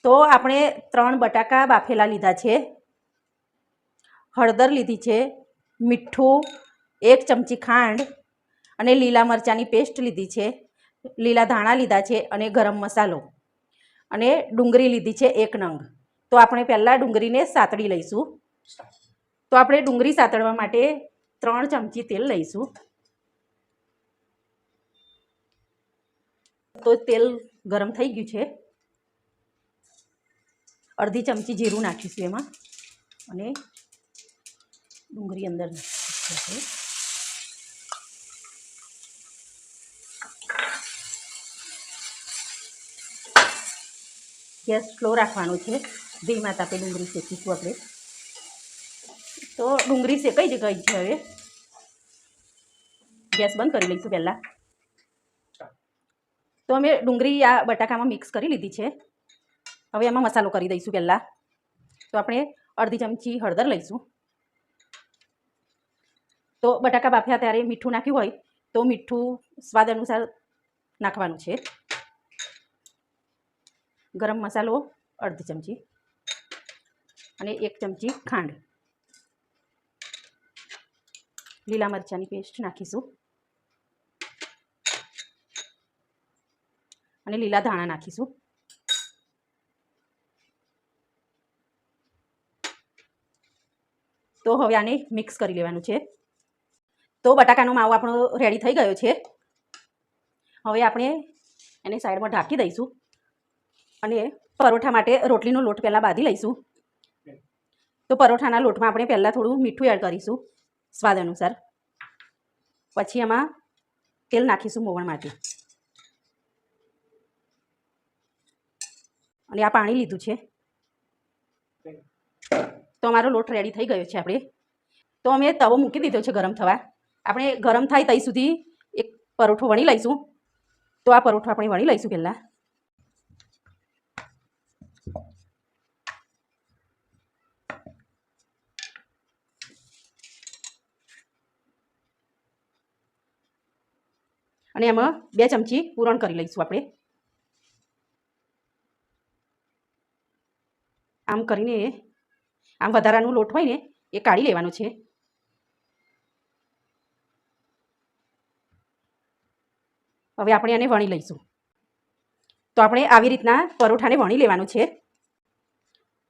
તો આપણે 3 બટાકા બાફેલા લીધા છે, હળદર લીધી છે, મીઠું, 1 ચમચી ખાંડ અને લીલા મરચાંની પેસ્ટ લીધી છે, લીલા ધાણા લીધા છે અને ગરમ મસાલો અને ડુંગળી લીધી છે 1 નંગ. તો આપણે પહેલાં ડુંગળીને સાતળી લઈશું. તો આપણે ડુંગળી સાતળવા માટે 3 ચમચી તેલ લઈશું. તો તેલ ગરમ થઈ ગયું છે. અડધી ચમચી જીરું નાખીશું એમાં અને ડુંગળી અંદર નાખીશું. ગેસ સ્લો રાખવાનો છે, ધીમા તાપે ડુંગળી શેકીશું આપણે. તો ડુંગળી શેકાઈ જ ગઈ છે. હવે ગેસ બંધ કરી લઈશું પહેલાં. તો અમે ડુંગળી આ બટાકામાં મિક્સ કરી લીધી છે. હવે એમાં મસાલો કરી દઈશું પહેલાં. તો આપણે અડધી ચમચી હળદર લઈશું. તો બટાકા બાફ્યા ત્યારે મીઠું નાખ્યું હોય તો મીઠું સ્વાદ અનુસાર નાખવાનું છે. ગરમ મસાલો અડધી ચમચી અને 1 ચમચી ખાંડ. લીલા મરચાંની પેસ્ટ નાખીશું અને લીલા ધાણા નાખીશું. તો હવે આને મિક્સ કરી લેવાનું છે. તો બટાકાનો માવો આપણો રેડી થઈ ગયો છે. હવે આપણે એને સાઈડમાં ઢાંકી દઈશું અને પરોઠા માટે રોટલીનો લોટ પહેલાં બાંધી લઈશું. તો પરોઠાના લોટમાં આપણે પહેલાં થોડું મીઠું એડ કરીશું સ્વાદ અનુસાર. પછી એમાં તેલ નાખીશું મોવણ માટે અને આ પાણી લીધું છે. તો અમારો લોટ રેડી થઈ ગયો છે. આપણે તો અમે તવો મૂકી દીધો છે ગરમ થવા. આપણે ગરમ થાય ત્યાં સુધી એક પરોઠો વણી લઈશું. તો આ પરોઠો આપણે વણી લઈશું પહેલાં. અને એમાં 2 ચમચી પૂરણ કરી લઈશું આપણે. આમ કરીને આમ વધારાનું લોટ હોય ને એ કાઢી લેવાનું છે. હવે આપણે આને વણી લઈશું. તો આપણે આવી રીતના પરોઠાને વણી લેવાનું છે.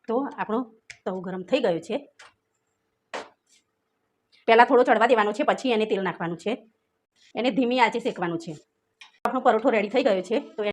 તો આપણો તવો ગરમ થઈ ગયો છે. પહેલાં થોડો ચડવા દેવાનો છે, પછી એને તેલ નાખવાનું છે. એને ધીમી આંચે શેકવાનું છે. આપણો પરોઠો રેડી થઈ ગયો છે. તો